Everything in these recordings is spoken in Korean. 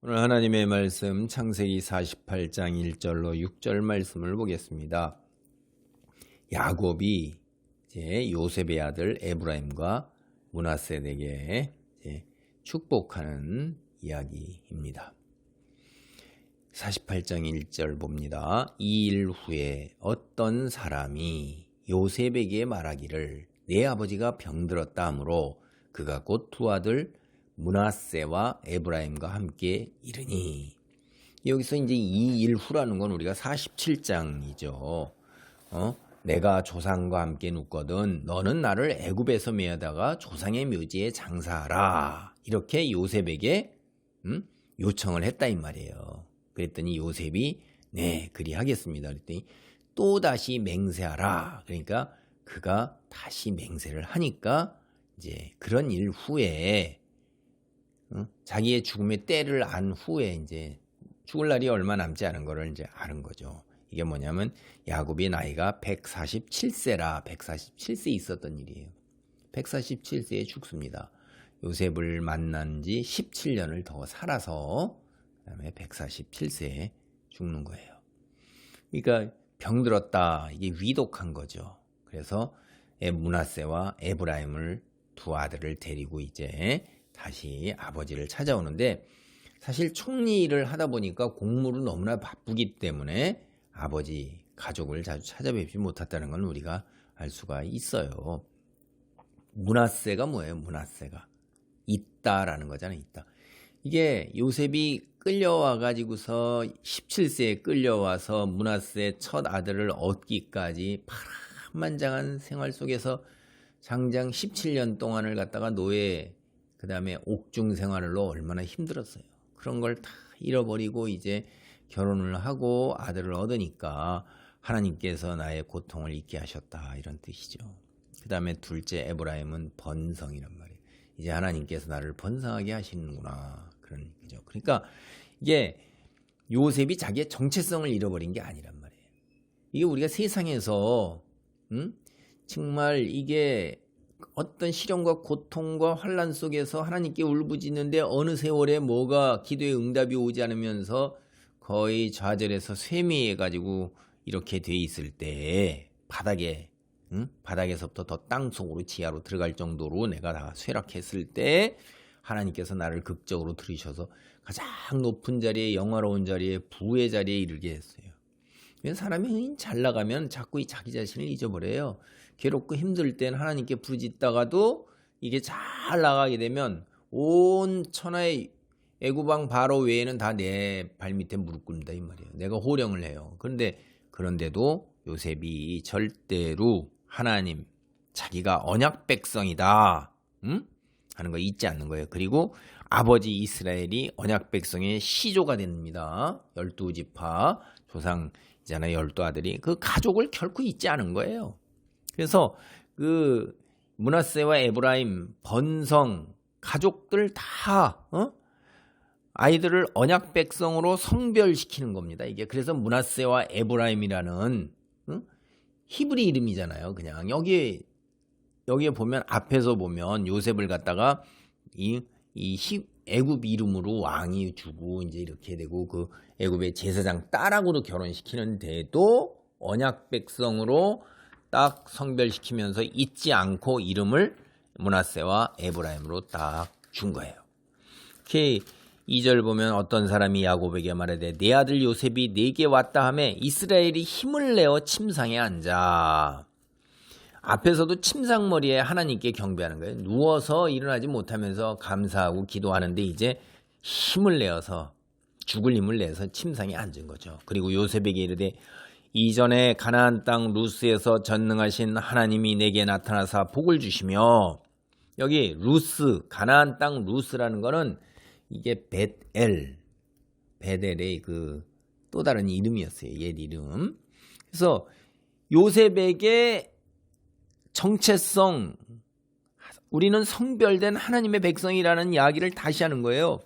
오늘 하나님의 말씀 창세기 48장 1절로 6절 말씀을 보겠습니다. 야곱이 이제 요셉의 아들 에브라임과 므낫세에게 축복하는 이야기입니다. 48장 1절 봅니다. 이 일 후에 어떤 사람이 요셉에게 말하기를 내 아버지가 병들었다 하므로 그가 곧 두 아들 므낫세와 에브라임과 함께 이르니, 여기서 이제 이 일 후라는 건 우리가 47장이죠. 내가 조상과 함께 눕거든 너는 나를 애굽에서 메어다가 조상의 묘지에 장사하라, 이렇게 요셉에게 요청을 했다 이 말이에요. 그랬더니 요셉이 네 그리하겠습니다 그랬더니 또 다시 맹세하라, 그러니까 그가 다시 맹세를 하니까 이제 그런 일 후에 자기의 죽음의 때를 안 후에 이제 죽을 날이 얼마 남지 않은 거를 이제 아는 거죠. 이게 뭐냐면 야곱의 나이가 147세라 147세 있었던 일이에요. 147세에 죽습니다. 요셉을 만난 지 17년을 더 살아서 그다음에 147세에 죽는 거예요. 그러니까 병들었다, 이게 위독한 거죠. 그래서 므낫세와 에브라임을 두 아들을 데리고 이제 다시 아버지를 찾아오는데, 사실 총리 일을 하다 보니까 공무로 너무나 바쁘기 때문에 아버지 가족을 자주 찾아뵙지 못했다는 건 우리가 알 수가 있어요. 므낫세가 뭐예요? 므낫세가 있다라는 거잖아요. 있다. 이게 요셉이 끌려와 가지고서 17세에 끌려와서 므낫세 첫 아들을 얻기까지 파란만장한 생활 속에서 장장 17년 동안을 갖다가 노예, 그 다음에 옥중 생활로 얼마나 힘들었어요. 그런 걸 다 잃어버리고 이제 결혼을 하고 아들을 얻으니까 하나님께서 나의 고통을 잊게 하셨다, 이런 뜻이죠. 그 다음에 둘째 에브라임은 번성이란 말이에요. 이제 하나님께서 나를 번성하게 하시는구나, 그런 얘기죠. 그러니까 이게 요셉이 자기의 정체성을 잃어버린 게 아니란 말이에요. 이게 우리가 세상에서 정말 이게 어떤 시련과 고통과 환난 속에서 하나님께 울부짖는데 어느 세월에 뭐가 기도의 응답이 오지 않으면서 거의 좌절해서 쇠미해가지고 이렇게 돼 있을 때 바닥에서부터 더 땅속으로 지하로 들어갈 정도로 내가 다 쇠락했을 때 하나님께서 나를 극적으로 들으셔서 가장 높은 자리에, 영화로운 자리에, 부의 자리에 이르게 했어요. 사람이 잘 나가면 자꾸 자기 자신을 잊어버려요. 괴롭고 힘들 땐 하나님께 부르짖다가도 이게 잘 나가게 되면 온 천하의 애굽왕 바로 외에는 다 내 발밑에 무릎 꿇는다 이 말이에요. 내가 호령을 해요. 그런데도 요셉이 절대로 하나님, 자기가 언약 백성이다 하는 거 잊지 않는 거예요. 그리고 아버지 이스라엘이 언약 백성의 시조가 됩니다. 12지파 조상이잖아요. 12아들이 그 가족을 결코 잊지 않은 거예요. 그래서 그 므낫세와 에브라임, 번성 가족들 다 아이들을 언약 백성으로 성별시키는 겁니다. 이게 그래서 므낫세와 에브라임이라는 히브리 이름이잖아요. 그냥 여기에 보면 앞에서 보면 요셉을 갖다가 이 애굽 이름으로 왕이 주고 이제 이렇게 되고 그 애굽의 제사장 딸하고도 결혼시키는데도 언약 백성으로 딱 성별시키면서 잊지 않고 이름을 므낫세와 에브라임으로 딱 준 거예요. 이렇게 2절 보면 어떤 사람이 야곱에게 말하되 내 아들 요셉이 내게 왔다 하매 이스라엘이 힘을 내어 침상에 앉아. 앞에서도 침상머리에 하나님께 경배하는 거예요. 누워서 일어나지 못하면서 감사하고 기도하는데 이제 힘을 내어서, 죽을 힘을 내서 침상에 앉은 거죠. 그리고 요셉에게 이르되 이전에 가나안 땅 루스에서 전능하신 하나님이 내게 나타나사 복을 주시며, 여기 루스, 가나안 땅 루스라는 거는 이게 베델의 그 또 다른 이름이었어요. 옛 이름. 그래서 요셉에게 정체성, 우리는 성별된 하나님의 백성이라는 이야기를 다시 하는 거예요.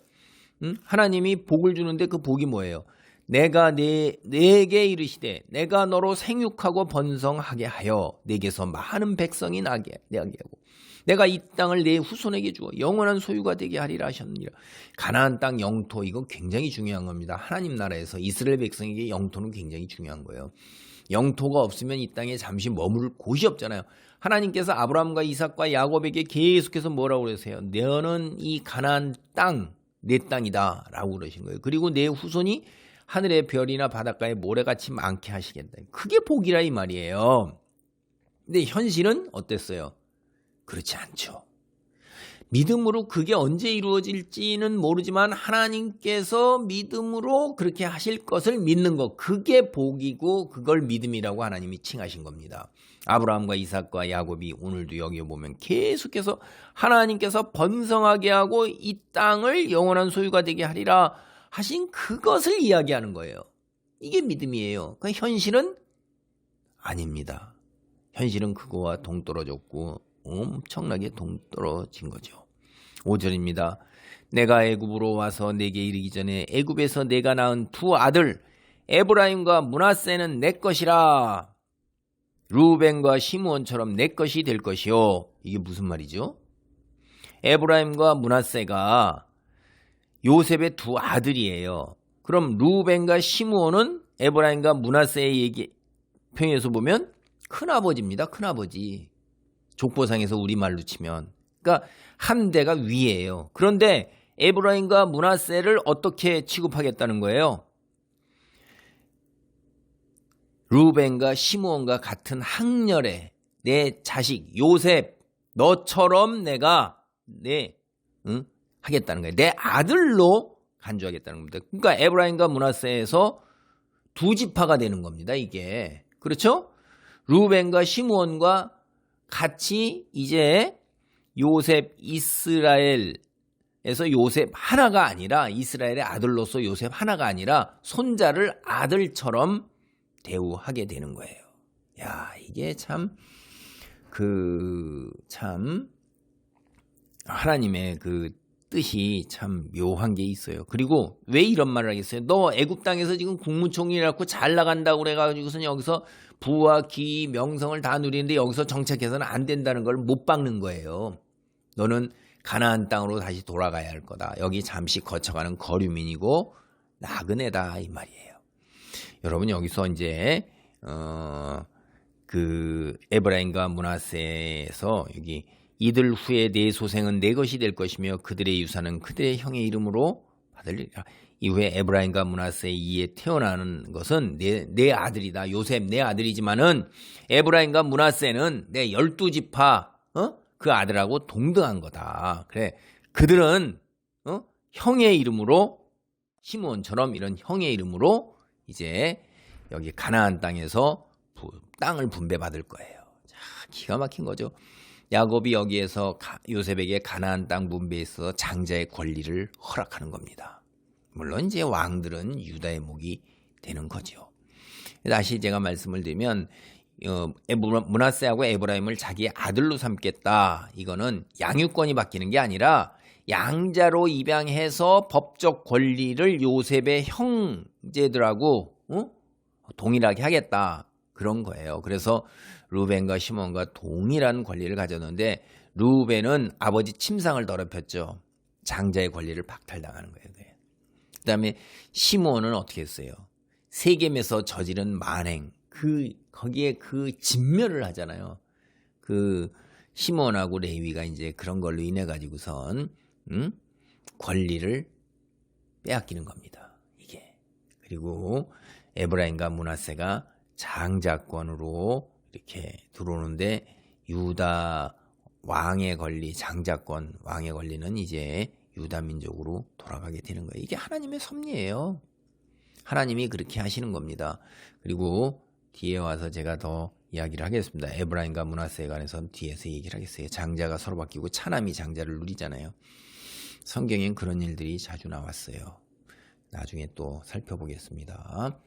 하나님이 복을 주는데 그 복이 뭐예요? 내가 내게 이르시되 내가 너로 생육하고 번성하게 하여 내게서 많은 백성이 나게 하고 내가 이 땅을 내 후손에게 주어 영원한 소유가 되게 하리라 하셨느니라. 가나안 땅 영토, 이거 굉장히 중요한 겁니다. 하나님 나라에서 이스라엘 백성에게 영토는 굉장히 중요한 거예요. 영토가 없으면 이 땅에 잠시 머물 곳이 없잖아요. 하나님께서 아브라함과 이삭과 야곱에게 계속해서 뭐라고 그러세요? 너는 이 가나안 땅, 내 땅이다 라고 그러신 거예요. 그리고 내 후손이 하늘의 별이나 바닷가에 모래같이 많게 하시겠다. 그게 복이라 이 말이에요. 근데 현실은 어땠어요? 그렇지 않죠. 믿음으로 그게 언제 이루어질지는 모르지만 하나님께서 믿음으로 그렇게 하실 것을 믿는 것, 그게 복이고 그걸 믿음이라고 하나님이 칭하신 겁니다. 아브라함과 이삭과 야곱이 오늘도 여기 보면 계속해서 하나님께서 번성하게 하고 이 땅을 영원한 소유가 되게 하리라 하신 그것을 이야기하는 거예요. 이게 믿음이에요. 그 현실은 아닙니다. 현실은 그거와 동떨어졌고 엄청나게 동떨어진 거죠. 5절입니다. 내가 애굽으로 와서 내게 이르기 전에 애굽에서 내가 낳은 두 아들 에브라임과 므낫세는 내 것이라. 루벤과 시므온처럼 내 것이 될 것이요. 이게 무슨 말이죠? 에브라임과 므낫세가 요셉의 두 아들이에요. 그럼 루벤과 시므온은 에브라임과 므낫세의 얘기 평에서 보면 큰아버지입니다. 큰아버지. 족보상에서 우리말로 치면. 그러니까 한 대가 위예요. 그런데 에브라임과 므낫세를 어떻게 취급하겠다는 거예요? 루벤과 시므온과 같은 학렬의 내 자식 요셉 너처럼 내가 하겠다는 거예요. 내 아들로 간주하겠다는 겁니다. 그러니까 에브라임과 므낫세에서 두 지파가 되는 겁니다. 이게. 그렇죠? 루벤과 시므온과 같이 이제 요셉 이스라엘에서 요셉 하나가 아니라 이스라엘의 아들로서 요셉 하나가 아니라 손자를 아들처럼 대우하게 되는 거예요. 야, 이게 참 하나님의 그 뜻이 참 묘한 게 있어요. 그리고 왜 이런 말을 하겠어요? 너 애굽 땅에서 지금 국무총리라고 잘 나간다고 그래가지고선 여기서 부와 기, 명성을 다 누리는데 여기서 정착해서는 안 된다는 걸 못 박는 거예요. 너는 가나안 땅으로 다시 돌아가야 할 거다. 여기 잠시 거쳐가는 거류민이고 나그네다 이 말이에요. 여러분 여기서 이제 그 에브라임과 므낫세에서 여기 이들 후에 내 소생은 내 것이 될 것이며 그들의 유산은 그들의 형의 이름으로 받으리라. 이후에 에브라임과 므낫세 이에 태어나는 것은 내 아들이다. 요셉 내 아들이지만은 에브라임과 므낫세는 내 12지파 그 아들하고 동등한 거다. 그래 그들은 형의 이름으로 시므온처럼 이런 형의 이름으로 이제 여기 가나안 땅에서 땅을 분배받을 거예요. 자, 기가 막힌 거죠. 야곱이 여기에서 요셉에게 가나안 땅 분배에 있어서 장자의 권리를 허락하는 겁니다. 물론 이제 왕들은 유다의 목이 되는 거죠. 다시 제가 말씀을 드리면 므낫세하고 에브라임을 자기 아들로 삼겠다. 이거는 양육권이 바뀌는 게 아니라 양자로 입양해서 법적 권리를 요셉의 형제들하고 동일하게 하겠다. 그런 거예요. 그래서 루벤과 시몬과 동일한 권리를 가졌는데 루벤은 아버지 침상을 더럽혔죠. 장자의 권리를 박탈당하는 거예요. 그다음에 시몬은 어떻게 했어요? 세겜에서 저지른 만행 거기에 그 진멸을 하잖아요. 그 시몬하고 레위가 이제 그런 걸로 인해 가지고선 권리를 빼앗기는 겁니다. 이게. 그리고 에브라임과 므낫세가 장자권으로 이렇게 들어오는데 유다 왕의 권리, 장자권, 왕의 권리는 이제 유다 민족으로 돌아가게 되는 거예요. 이게 하나님의 섭리예요. 하나님이 그렇게 하시는 겁니다. 그리고 뒤에 와서 제가 더 이야기를 하겠습니다. 에브라임과 므낫세에 관해서 뒤에서 얘기를 하겠어요. 장자가 서로 바뀌고 차남이 장자를 누리잖아요. 성경엔 그런 일들이 자주 나왔어요. 나중에 또 살펴보겠습니다.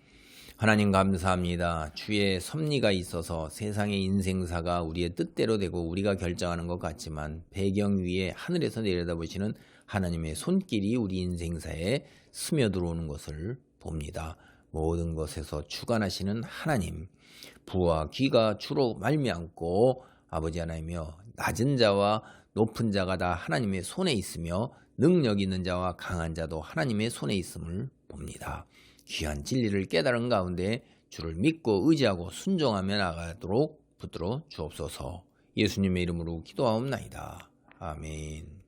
하나님 감사합니다. 주의 섭리가 있어서 세상의 인생사가 우리의 뜻대로 되고 우리가 결정하는 것 같지만 배경 위에 하늘에서 내려다보시는 하나님의 손길이 우리 인생사에 스며들어오는 것을 봅니다. 모든 것에서 주관하시는 하나님, 부와 귀가 주로 말미암고 아버지 하나님이여, 낮은 자와 높은 자가 다 하나님의 손에 있으며 능력 있는 자와 강한 자도 하나님의 손에 있음을 봅니다. 귀한 진리를 깨달은 가운데 주를 믿고 의지하고 순종하며 나가도록 붙들어 주옵소서. 예수님의 이름으로 기도하옵나이다. 아멘.